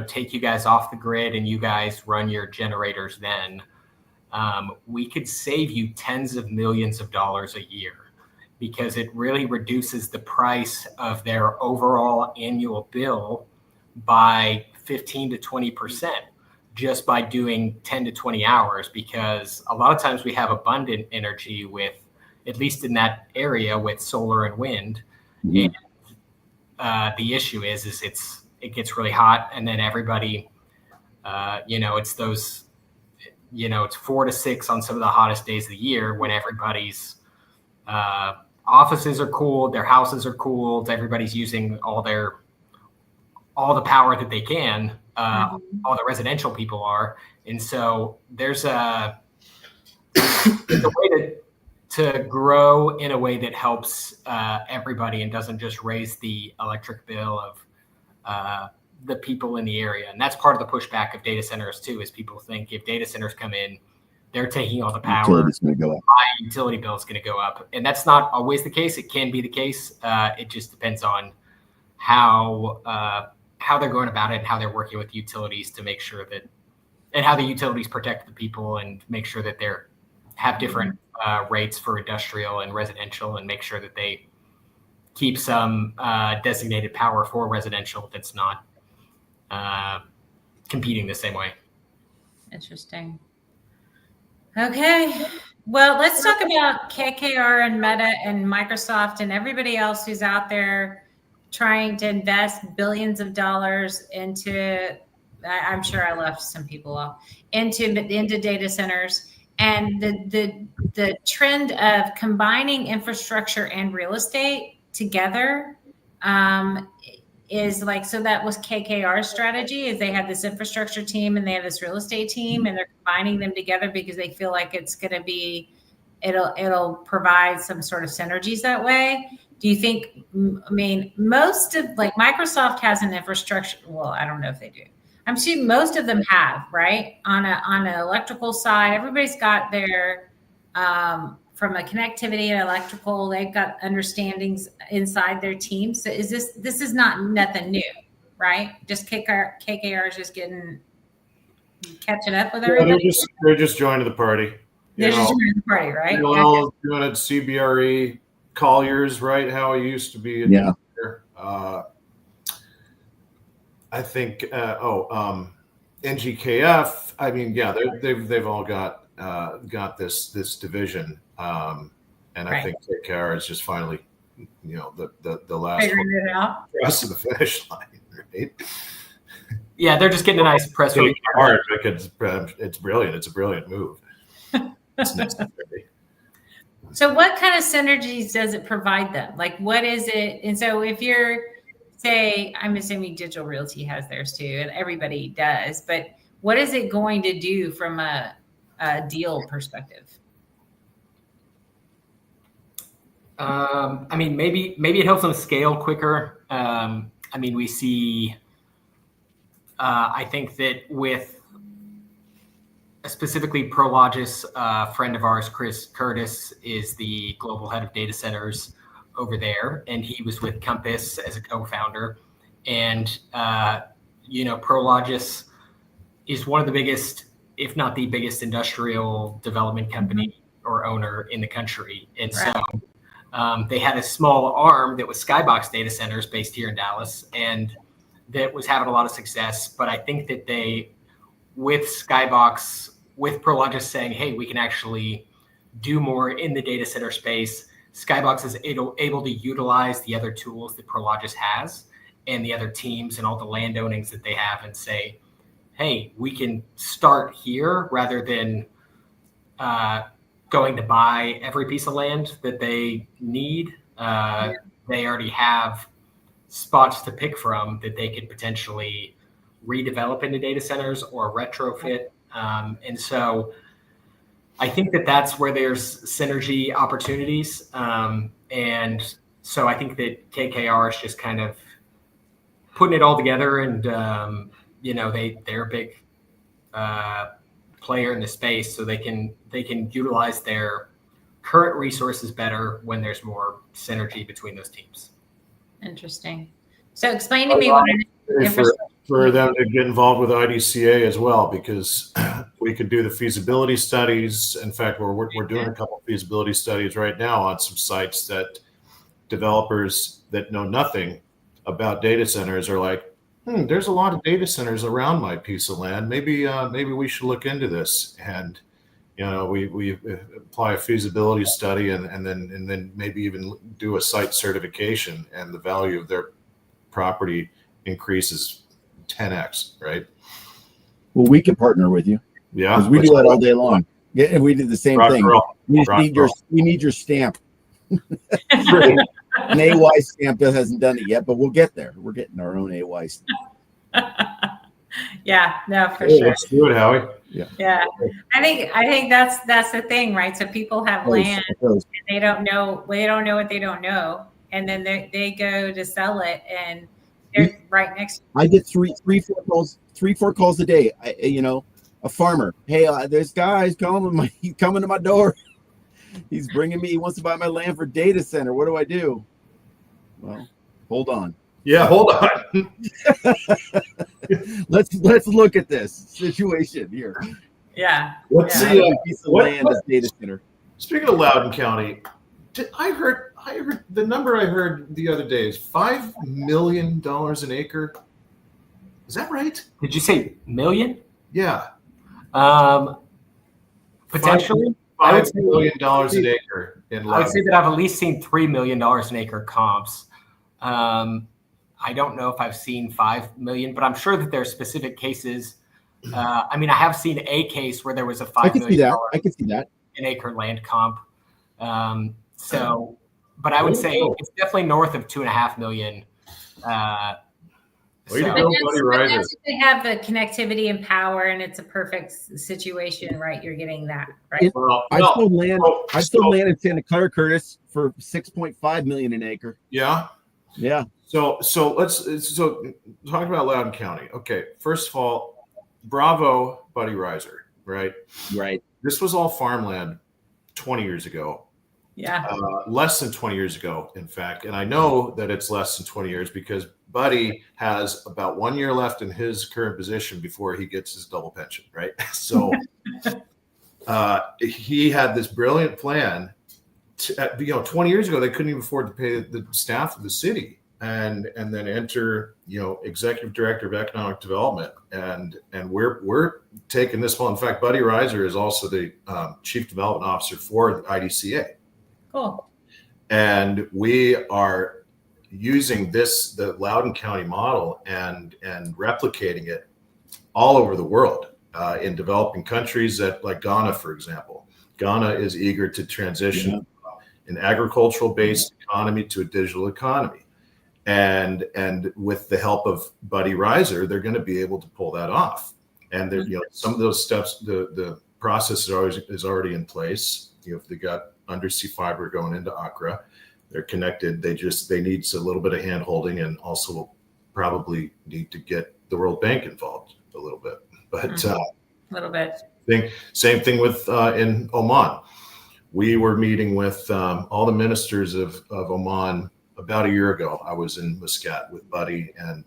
take you guys off the grid and you guys run your generators then, we could save you tens of millions of dollars a year, because it really reduces the price of their overall annual bill by 15 to 20% just by doing 10 to 20 hours. Because a lot of times we have abundant energy with, at least in that area, with solar and wind. Mm-hmm. And the issue is it gets really hot, and then everybody, it's those, it's 4 to 6 on some of the hottest days of the year when everybody's offices are cooled, their houses are cooled, everybody's using all the power that they can, all the residential people are. And so there's a way to grow in a way that helps everybody and doesn't just raise the electric bill of the people in the area. And that's part of the pushback of data centers too, is people think if data centers come in, they're taking all the power, my utility bill is going to go up. And that's not always the case. It can be the case. It just depends on how they're going about it and how they're working with utilities to make sure that, and how the utilities protect the people and make sure that they're have different rates for industrial and residential, and make sure that they keep some designated power for residential that's not competing the same way. Interesting. Okay. Well, let's talk about KKR and Meta and Microsoft and everybody else who's out there trying to invest billions of dollars into, I'm sure I left some people off, into data centers. And the trend of combining infrastructure and real estate together is like, so that was KKR's strategy, is they have this infrastructure team and they have this real estate team, and they're combining them together because they feel like it's going to be, it'll provide some sort of synergies that way. Do you think, I mean, most of, like, Microsoft has an infrastructure, well, I don't know if they do. I'm sure most of them have, right? On an electrical side, everybody's got their, from a connectivity and electrical, they've got understandings inside their team. So this is not nothing new, right? Just KKR is just catching up with everybody. Yeah, they're just joining the party. They're just joining the party, right? All doing it CBRE, Colliers, right? How it used to be. Yeah. I think NGKF. I mean, yeah, they've all got this division, and right. I think KKR is just finally, the last rest of the finish line, right? Yeah, they're just getting a nice press release. It's brilliant. It's a brilliant move. It's necessary. So, what kind of synergies does it provide them? Like, what is it? And so, if you're say, I'm assuming Digital Realty has theirs too, and everybody does, but what is it going to do from a deal perspective? I mean, maybe it helps them scale quicker. I mean, we see, I think that with specifically Prologis, a friend of ours, Chris Curtis, is the global head of data centers over there, and he was with Compass as a co-founder. And Prologis is one of the biggest, if not the biggest, industrial development company or owner in the country. And right. So they had a small arm that was Skybox Data Centers based here in Dallas, and that was having a lot of success. But I think that they, with Skybox, with Prologis saying, hey, we can actually do more in the data center space, Skybox is able to utilize the other tools that Prologis has and the other teams and all the land ownings that they have and say, hey, we can start here rather than going to buy every piece of land that they need. They already have spots to pick from that they could potentially redevelop into data centers or retrofit. And so I think that that's where there's synergy opportunities. And so I think that KKR is just kind of putting it all together, and they're a big player in the space, so they can utilize their current resources better when there's more synergy between those teams. Interesting. So explain to me what it is. For them to get involved with IDCA as well, because we could do the feasibility studies. In fact, we're doing a couple of feasibility studies right now on some sites that developers that know nothing about data centers are like, there's a lot of data centers around my piece of land. Maybe we should look into this. And we apply a feasibility study and then maybe even do a site certification, and the value of their property increases 10x, right? Well, we can partner with you. Yeah, because we do that all day long. Yeah, and we did the same thing. We need your stamp. An AY stamp hasn't done it yet, but we'll get there. We're getting our own AY stamp. Yeah, no, for sure. Let's do it, Howie. Yeah. I think that's the thing, right? So people have land and they don't know what they don't know, and then they go to sell it, and they're right next to I get three, four calls a day. A farmer. Hey, this guy's he's coming to my door. He's bringing me. He wants to buy my land for data center. What do I do? Well, hold on. Yeah, hold on. Let's look at this situation here. Yeah. Let's see a piece of land as data center. Speaking of Loudoun County, I heard the number I heard the other day is $5 million an acre. Is that right? Did you say million? Yeah. Potentially. $5 million an acre in Loudoun. I would say that I've at least seen $3 million an acre comps. I don't know if I've seen 5 million, but I'm sure that there are specific cases. I have seen a case where there was a $5 million I can see that an acre land comp. But I would say it's definitely north of 2.5 million. Way to go, Buddy Riser. They have the connectivity and power, and it's a perfect situation, right? You're getting that, right? I sold land in Santa Clara, Curtis, for $6.5 million an acre. Yeah. Yeah. So talk about Loudoun County. Okay. First of all, bravo, Buddy Riser, right? Right. This was all farmland 20 years ago. Yeah. Less than 20 years ago, in fact. And I know that it's less than 20 years because Buddy has about 1 year left in his current position before he gets his double pension, right? So he had this brilliant plan. 20 years ago, they couldn't even afford to pay the staff of the city, and then enter, executive director of economic development, and we're taking this one. In fact, Buddy Riser is also the chief development officer for the IDCA. Cool. And we are using the Loudoun County model and replicating it all over the world in developing countries like Ghana, for example. Ghana is eager to transition an agricultural-based economy to a digital economy. And with the help of Buddy Riser, they're going to be able to pull that off. And some of those steps, the process is already in place. If they got undersea fiber going into Accra, they're connected. They need a little bit of hand holding, and also probably need to get the World Bank involved a little bit. But a little bit. Same thing with in Oman. We were meeting with all the ministers of Oman about a year ago. I was in Muscat with Buddy and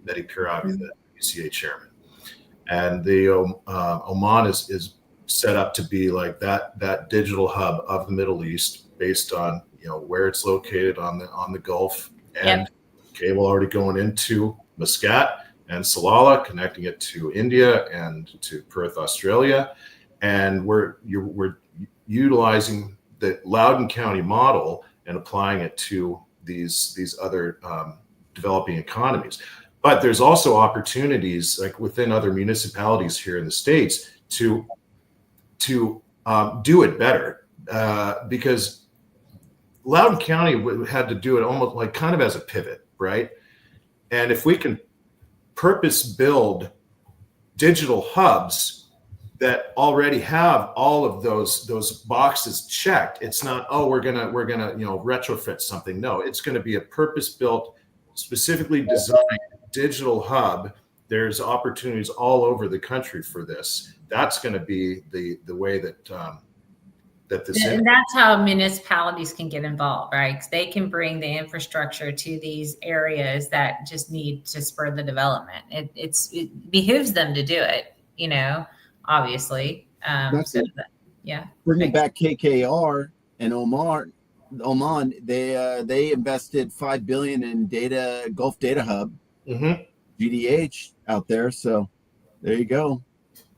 Mehdi Piravi, the UCA chairman. And the Oman is set up to be like that digital hub of the Middle East, based on where it's located on the Gulf, and cable already going into Muscat and Salalah, connecting it to India and to Perth, Australia. And we're utilizing the Loudoun County model and applying it to these other developing economies. But there's also opportunities like within other municipalities here in the States to do it better, because Loudoun County had to do it almost like kind of as a pivot, right? And if we can purpose build digital hubs that already have all of those boxes checked, it's not, oh, we're gonna retrofit something. No, it's going to be a purpose built, specifically designed digital hub. There's opportunities all over the country for this. That's going to be the way that this. And that's how municipalities can get involved, right? Because they can bring the infrastructure to these areas that just need to spur the development. It behooves them to do it, obviously. That's it. Yeah. Bringing back KKR and Oman, they invested $5 billion in Gulf Data Hub, GDH out there. So there you go.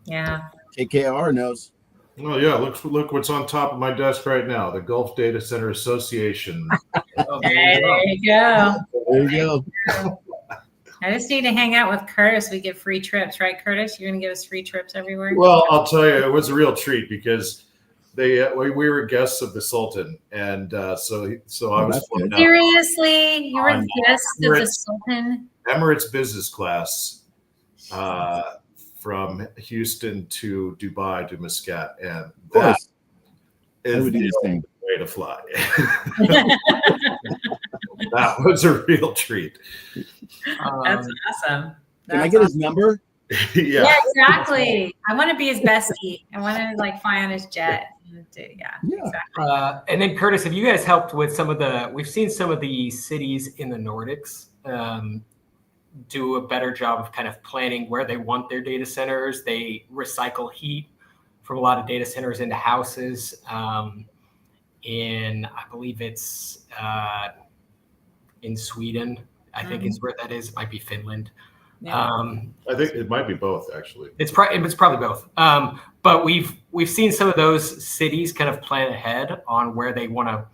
Yeah. KKR knows. Oh yeah, look what's on top of my desk right now, the Gulf Data Center Association. There you go. There you go. I just need to hang out with Curtis. We get free trips, right, Curtis? You're going to give us free trips everywhere? Well, I'll tell you, it was a real treat because we were guests of the Sultan, and so I was flown out Seriously, you were on guests of the Sultan? Emirates business class from Houston to Dubai to Muscat, and that is the only way to fly. That was a real treat. That's awesome. Can I get his number? Yeah, exactly. I want to be his bestie. I want to fly on his jet. Yeah. Exactly. And then Curtis, have you guys helped with we've seen some of the cities in the Nordics do a better job of kind of planning where they want their data centers. They recycle heat from a lot of data centers into houses. I believe it's in Sweden, I think is where that is. It might be Finland. Yeah. I think it might be both, actually. It's probably both. But we've seen some of those cities kind of plan ahead on where they want to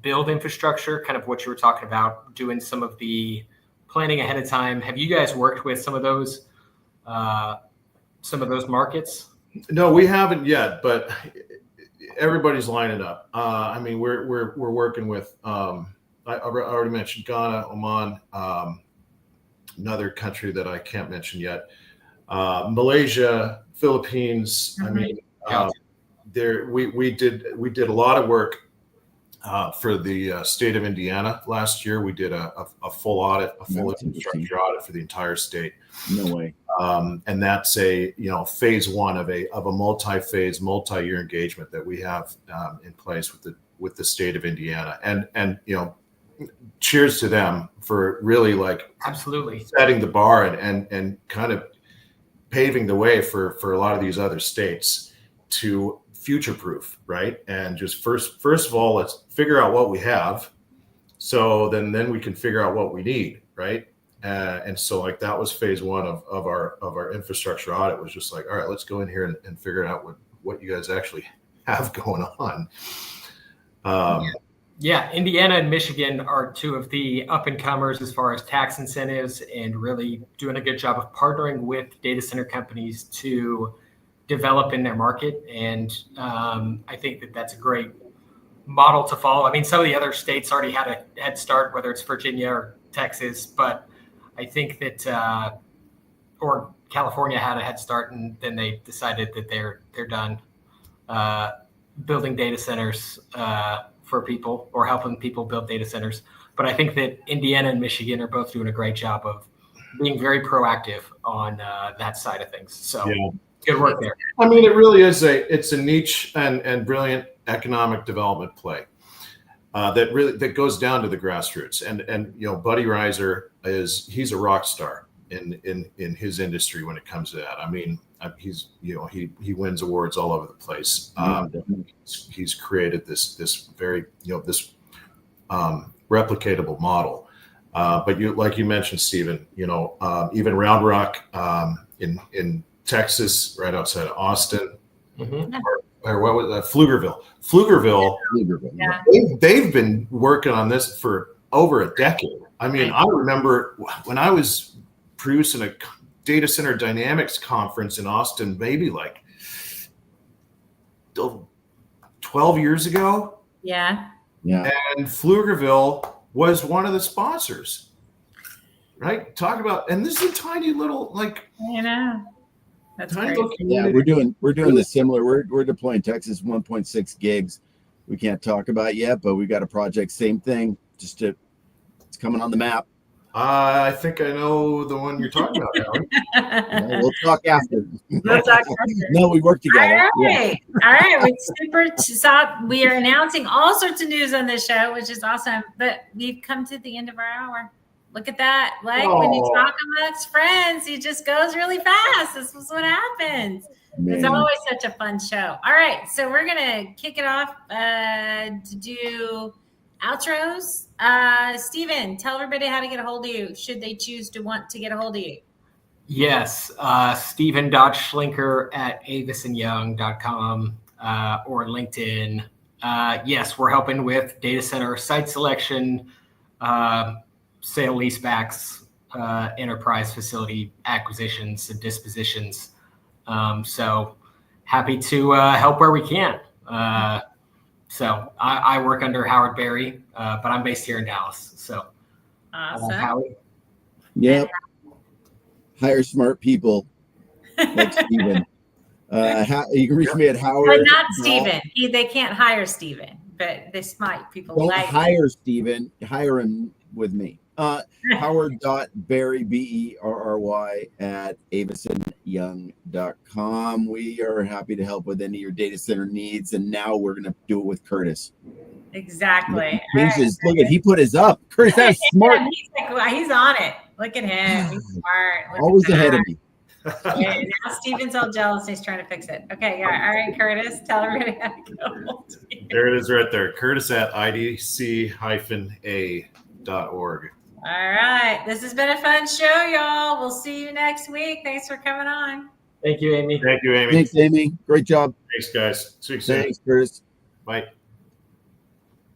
build infrastructure, kind of what you were talking about, doing some of the planning ahead of time. Have you guys worked with some of those markets? No, we haven't yet, but everybody's lining up. I mean, we're working with. I already mentioned Ghana, Oman, another country that I can't mention yet, Malaysia, Philippines. I mean, we did a lot of work for the state of Indiana last year. We did a full audit, a full infrastructure audit for the entire state. No way. And that's phase one of a multi-phase, multi-year engagement that we have in place with the state of Indiana. And cheers to them for really absolutely setting the bar and kind of paving the way for a lot of these other states to future-proof, right? And just first of all, let's figure out what we have, so then we can figure out what we need, right? And so that was phase one of our infrastructure audit, was just all right, let's go in here and figure out what you guys actually have going on. Yeah, Indiana and Michigan are two of the up-and-comers as far as tax incentives, and really doing a good job of partnering with data center companies to develop in their market. And I think that's a great model to follow. I mean, some of the other states already had a head start, whether it's Virginia or Texas, but I think that or California had a head start, and then they decided that they're done building data centers for people, or helping people build data centers. But I think that Indiana and Michigan are both doing a great job of being very proactive on that side of things. So good work there. I mean, it really is it's a niche and brilliant economic development play that goes down to the grassroots. And Buddy Reiser he's a rock star in his industry when it comes to that. I mean, he's he wins awards all over the place. He's created this very this replicatable model. But like you mentioned, Stephen, even Round Rock in Texas, right outside of Austin, or what was that? Pflugerville. Yeah. They've been working on this for over a decade. I mean, I remember when I was producing a data center dynamics conference in Austin, maybe like 12 years ago. Yeah. Yeah. And Pflugerville was one of the sponsors. Right? Talk about, and this is a tiny little, like, You know, that's tiny great. little Yeah, community. we're doing the similar. We're deploying Texas 1.6 gigs. We can't talk about yet, but we got a project, same thing. It's coming on the map. I think I know the one you're talking about, Alan. Yeah, we'll talk after. We'll talk after. No, we work together. All Yeah. right. All right. We are announcing all sorts of news on this show, which is awesome. But we've come to the end of our hour. Look at that. Like when you talk amongst friends, it just goes really fast. This is what happens. It's Man. always such a fun show. All right. So we're going to kick it off to do outros. Steven, tell everybody how to get a hold of you should they choose to want to get a hold of you. Yes, Steven.Schlinker@avisandyoung.com or LinkedIn. Yes, we're helping with data center site selection, sale leasebacks, enterprise facility acquisitions and dispositions. So happy to help where we can. So I work under Howard Berry, but I'm based here in Dallas. So Awesome. Howie. Yep. Hire smart people like Steven. You can reach me at Howard. But not Steven. They can't hire Steven, but they smart people Don't like hire Steven. Hire him with me. Howard.Berry, BERRY @avisandyoung.com. We are happy to help with any of your data center needs. And now we're going to do it with Curtis. Exactly. Look at, he put his up. Curtis, that's smart. He's on it. Look at him. He's smart. Always ahead of me. Yeah, now Steven's all jealous. He's trying to fix it. Okay. Yeah. All right, Curtis, tell everybody how to go. There it is right there. Curtis at idc-a.org. All right. This has been a fun show, y'all. We'll see you next week. Thanks for coming on. Thank you, Amy. Thank you, Amy. Thanks, Amy. Great job. Thanks, guys. Speak soon. Thanks, Curtis. Bye.